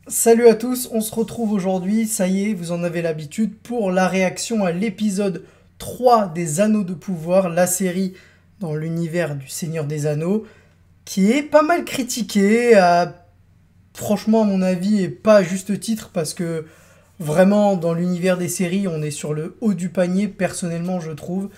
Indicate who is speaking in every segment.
Speaker 1: Salut à tous, on se retrouve aujourd'hui, ça y est, vous en avez l'habitude, pour la réaction à l'épisode 3 des Anneaux de Pouvoir, la série dans l'univers du Seigneur des Anneaux, qui est pas mal critiquée, franchement à mon avis, et pas à juste titre, parce que vraiment dans l'univers des séries, on est sur le haut du panier, personnellement je trouve.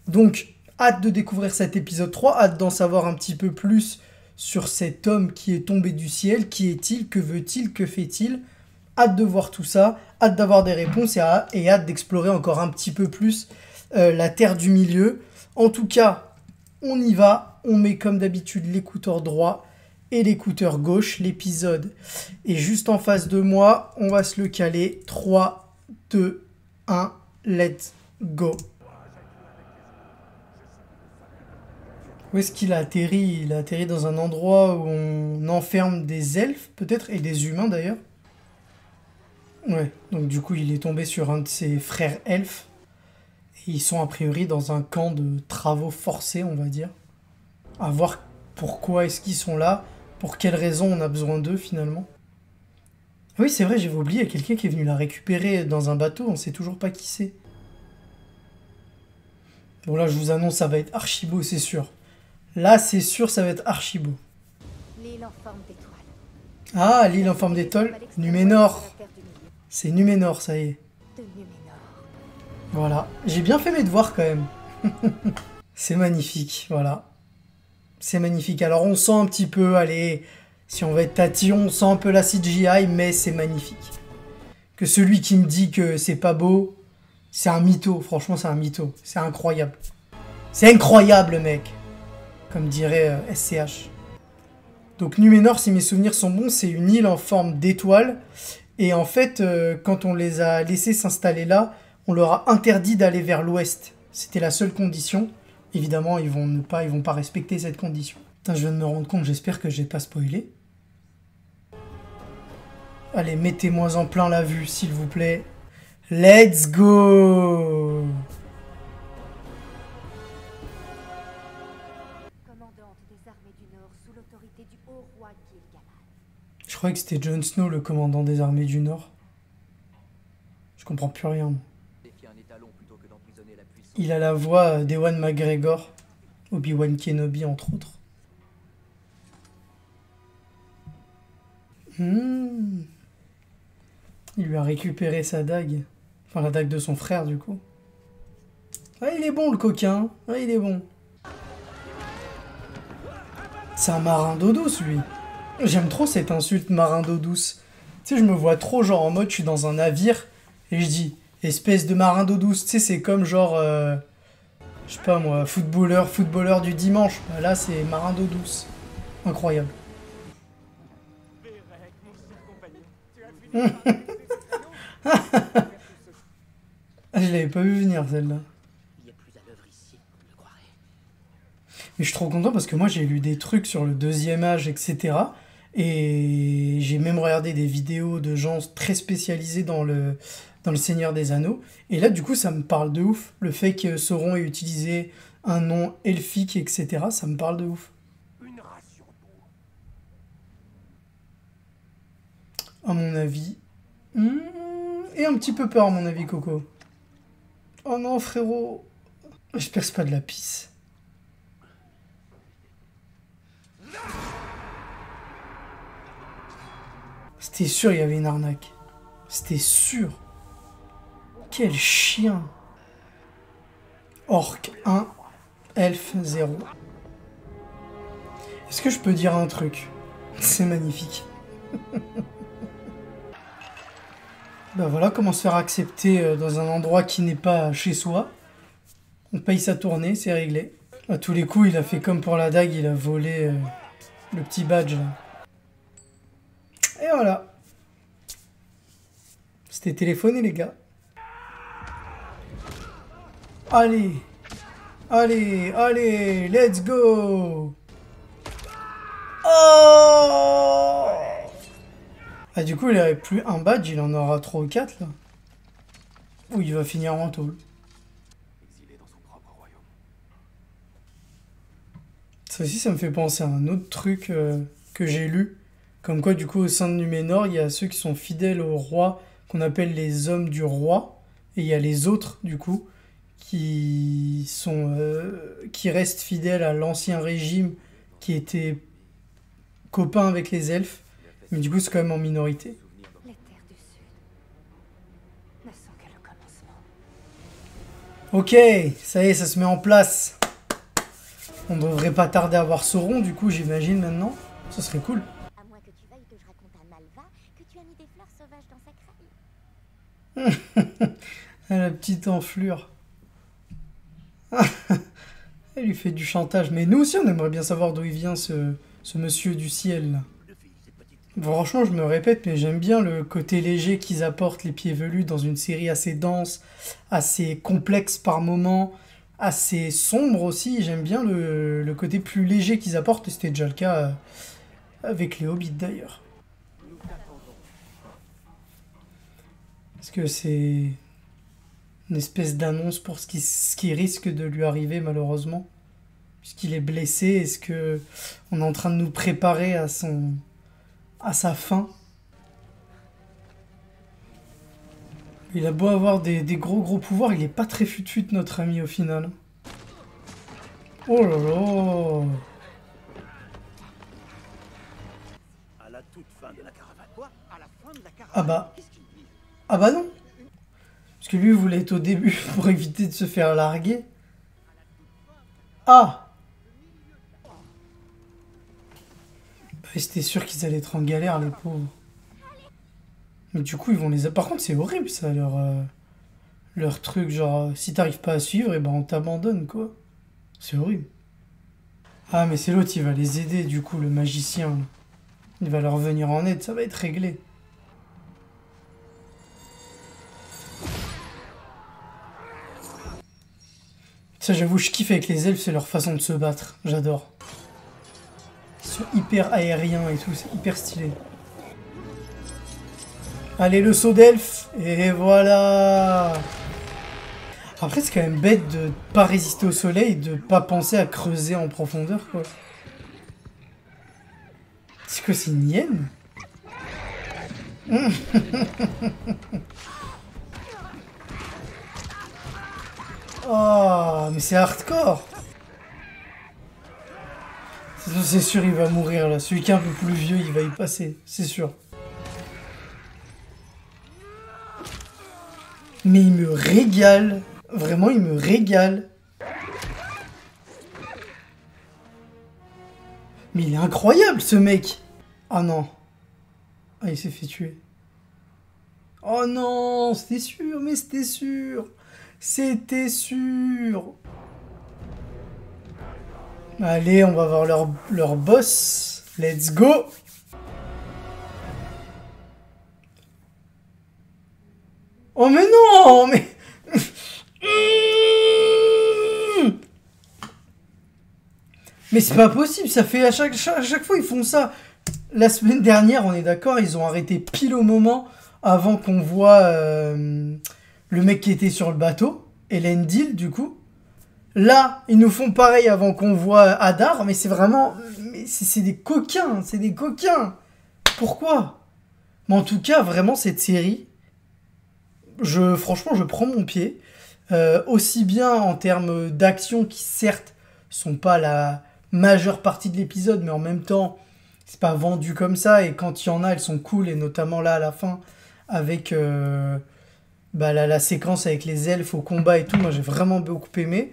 Speaker 1: Donc, hâte de découvrir cet épisode 3, hâte d'en savoir un petit peu plus sur cet homme qui est tombé du ciel, qui est-il, que veut-il, que fait-il. Hâte de voir tout ça, hâte d'avoir des réponses et hâte d'explorer encore un petit peu plus la Terre du Milieu. En tout cas, on y va, on met comme d'habitude l'écouteur droit et l'écouteur gauche. L'épisode est juste en face de moi, on va se le caler. 3, 2, 1, let's go. Où est-ce qu'il a atterri? Il a atterri dans un endroit où on enferme des elfes, peut-être, et des humains d'ailleurs. Ouais, donc du coup, il est tombé sur un de ses frères elfes. Et ils sont a priori dans un camp de travaux forcés, on va dire. À voir pourquoi est-ce qu'ils sont là, pour quelles raisons on a besoin d'eux finalement. Oui, c'est vrai, j'avais oublié, il y a quelqu'un qui est venu la récupérer dans un bateau, on sait toujours pas qui c'est. Bon là, je vous annonce, ça va être archi beau, c'est sûr. Là, c'est sûr, ça va être archi beau.
Speaker 2: L'île en forme d'étoile.
Speaker 1: Ah, l'île en forme d'étoile, Numénor. C'est Numénor, ça y est.
Speaker 2: De Numénor.
Speaker 1: Voilà. J'ai bien fait mes devoirs quand même. C'est magnifique, voilà. C'est magnifique. Alors on sent un petit peu, allez, si on va être tatillon, on sent un peu la CGI, mais c'est magnifique. Que celui qui me dit que c'est pas beau, c'est un mytho. Franchement, c'est un mytho. C'est incroyable. C'est incroyable, mec. Comme dirait SCH. Donc Numénor, si mes souvenirs sont bons, c'est une île en forme d'étoile. Et en fait, quand on les a laissés s'installer là, on leur a interdit d'aller vers l'ouest. C'était la seule condition. Évidemment, ils vont pas respecter cette condition. Putain, je viens de me rendre compte, j'espère que j'ai pas spoilé. Allez, mettez-moi en plein la vue, s'il vous plaît. Let's go!
Speaker 2: Commandante des armées du Nord sous l'autorité du haut roi Gil-galad.
Speaker 1: Je croyais que c'était Jon Snow, le commandant des armées du Nord. Je comprends plus rien. Il a la voix d'Ewan McGregor, Obi-Wan Kenobi entre autres. Il lui a récupéré sa dague. Enfin, la dague de son frère, du coup. Ah, il est bon, le coquin. Ah, il est bon. C'est un marin d'eau douce, lui. J'aime trop cette insulte, marin d'eau douce. Tu sais, je me vois trop, genre, en mode, je suis dans un navire, et je dis, espèce de marin d'eau douce. Tu sais, c'est comme, genre, je sais pas, moi, footballeur du dimanche. Là, c'est marin d'eau douce. Incroyable. Ah, je l'avais pas vu venir, celle-là. Mais je suis trop content parce que moi, j'ai lu des trucs sur le deuxième âge, etc. Et j'ai même regardé des vidéos de gens très spécialisés dans le Seigneur des Anneaux. Et là, du coup, ça me parle de ouf. Le fait que Sauron ait utilisé un nom elfique, etc., ça me parle de ouf. À mon avis. Et un petit peu peur, à mon avis, Coco. Oh non, frérot. J'espère que c'est pas de la pisse. C'était sûr, il y avait une arnaque. C'était sûr. Quel chien. Orc 1, Elf 0. Est-ce que je peux dire un truc? C'est magnifique. Ben voilà comment se faire accepter dans un endroit qui n'est pas chez soi. On paye sa tournée, c'est réglé. À tous les coups, il a fait comme pour la dague, il a volé le petit badge. Là. Et voilà. C'était téléphoné, les gars. Allez. Allez, allez, let's go. Oh! Ah, du coup, il n'avait plus un badge, il en aura 3 ou 4, là. Ou il va finir en tôle. Ça aussi, ça me fait penser à un autre truc que j'ai lu. Comme quoi, du coup, au sein de Numénor, il y a ceux qui sont fidèles au roi, qu'on appelle les hommes du roi, et il y a les autres, du coup, qui restent fidèles à l'ancien régime, qui était copain avec les elfes, mais du coup, c'est quand même en minorité.
Speaker 2: Les terres du Sud ne sont que le commencement.
Speaker 1: Ok, ça y est, ça se met en place. On devrait pas tarder à voir Sauron, du coup, j'imagine, maintenant. Ça serait cool.
Speaker 2: À moins que tu veuilles que je raconte à Malva que tu as mis des fleurs sauvages dans sa craie.
Speaker 1: Ah, la petite enflure. Elle lui fait du chantage. Mais nous aussi, on aimerait bien savoir d'où il vient, ce monsieur du ciel, là. Franchement, je me répète, mais j'aime bien le côté léger qu'ils apportent, les Pieds Velus, dans une série assez dense, assez complexe par moments, assez sombre aussi. J'aime bien le côté plus léger qu'ils apportent, et c'était déjà le cas avec les Hobbits d'ailleurs. Parce que c'est une espèce d'annonce pour ce qui risque de lui arriver malheureusement. Puisqu'il est blessé, est-ce que on est en train de nous préparer à sa fin? Il a beau avoir des gros pouvoirs, il est pas très fut-fut notre ami au final. Oh là là!
Speaker 3: À la toute fin de la caravane. Quoi? À la fin de la caravane?
Speaker 1: Ah bah,
Speaker 3: Qu'est-ce qu'il dit?
Speaker 1: ah bah non! Parce que lui voulait être au début pour éviter de se faire larguer. Ah! Bah, c'était sûr qu'ils allaient être en galère, les pauvres. Mais du coup, ils vont les... Par contre, c'est horrible, ça, leur truc. Genre, si t'arrives pas à suivre, et ben on t'abandonne, quoi. C'est horrible. Ah, mais c'est l'autre, il va les aider, du coup, le magicien, là. Il va leur venir en aide, ça va être réglé. Ça, j'avoue, je kiffe avec les elfes, c'est leur façon de se battre. J'adore. Ils sont hyper aériens et tout, c'est hyper stylé. Allez, le saut d'elfe, et voilà. Après, c'est quand même bête de pas résister au soleil, de pas penser à creuser en profondeur, quoi. C'est quoi, c'est une hyène? Oh, mais c'est hardcore. C'est sûr, il va mourir, là. Celui qui est un peu plus vieux, il va y passer, c'est sûr. Mais il me régale. Vraiment, il me régale. Mais il est incroyable, ce mec. Ah non. Ah, il s'est fait tuer. Oh non, c'était sûr, mais c'était sûr. C'était sûr. Allez, on va voir leur boss. Let's go. Oh mais non, mais... Mais c'est pas possible, ça fait à chaque fois ils font ça. La semaine dernière, on est d'accord, ils ont arrêté pile au moment avant qu'on voit le mec qui était sur le bateau, Elendil du coup. Là, ils nous font pareil avant qu'on voit Hadar, mais c'est vraiment... Mais c'est des coquins, c'est des coquins. Pourquoi? Mais en tout cas, vraiment, cette série, franchement, je prends mon pied. Aussi bien en termes d'action qui, certes, sont pas la majeure partie de l'épisode, mais en même temps, c'est pas vendu comme ça. Et quand il y en a, elles sont cool, et notamment là, à la fin, avec la séquence avec les elfes au combat et tout, moi, j'ai vraiment beaucoup aimé.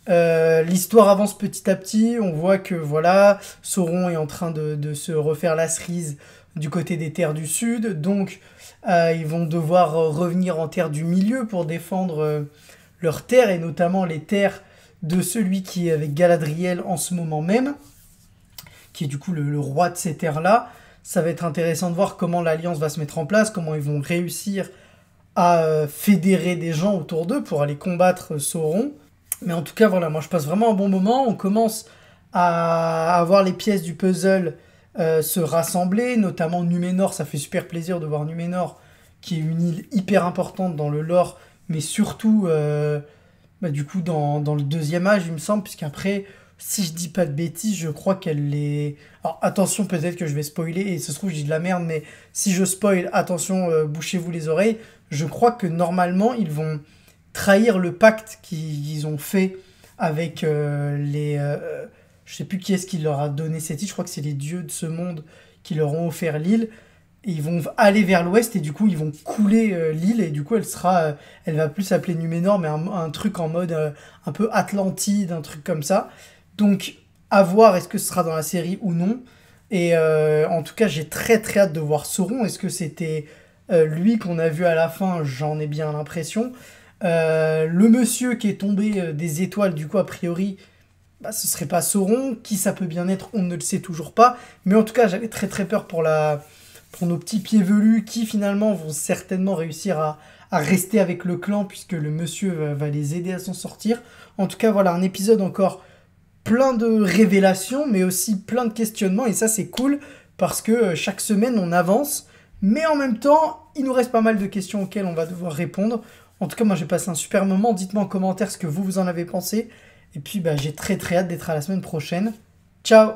Speaker 1: L'histoire avance petit à petit, on voit que voilà, Sauron est en train de se refaire la cerise du côté des terres du sud, donc ils vont devoir revenir en terre du milieu pour défendre leurs terres, et notamment les terres de celui qui est avec Galadriel en ce moment même, qui est du coup le roi de ces terres-là. Ça va être intéressant de voir comment l'alliance va se mettre en place, comment ils vont réussir à fédérer des gens autour d'eux pour aller combattre Sauron. Mais en tout cas, voilà, moi je passe vraiment un bon moment. On commence à avoir les pièces du puzzle se rassembler, notamment Numénor. Ça fait super plaisir de voir Numénor, qui est une île hyper importante dans le lore, mais surtout du coup dans le deuxième âge, il me semble, puisqu'après Si je dis pas de bêtises, je crois qu'elle les... Alors attention, peut-être que je vais spoiler, et ça se trouve je dis de la merde, mais si je spoil, attention, bouchez-vous les oreilles. Je crois que normalement, ils vont trahir le pacte qu'ils ont fait avec les... je sais plus qui est-ce qui leur a donné cette île, je crois que c'est les dieux de ce monde qui leur ont offert l'île. Et ils vont aller vers l'ouest et du coup ils vont couler l'île et du coup elle va plus s'appeler Numénor mais un truc en mode un peu Atlantide, un truc comme ça. Donc à voir est-ce que ce sera dans la série ou non. Et en tout cas j'ai très très hâte de voir Sauron. Est-ce que c'était lui qu'on a vu à la fin? J'en ai bien l'impression. Le monsieur qui est tombé des étoiles du coup a priori bah, ce serait pas Sauron. Qui ça peut bien être, on ne le sait toujours pas. Mais en tout cas j'avais très très peur pour nos petits pieds velus qui finalement vont certainement réussir à rester avec le clan puisque le monsieur va les aider à s'en sortir. En tout cas, voilà, un épisode encore plein de révélations, mais aussi plein de questionnements, et ça c'est cool parce que chaque semaine on avance, mais en même temps, il nous reste pas mal de questions auxquelles on va devoir répondre. En tout cas, moi j'ai passé un super moment, dites-moi en commentaire ce que vous en avez pensé, et puis bah, j'ai très très hâte d'être à la semaine prochaine. Ciao!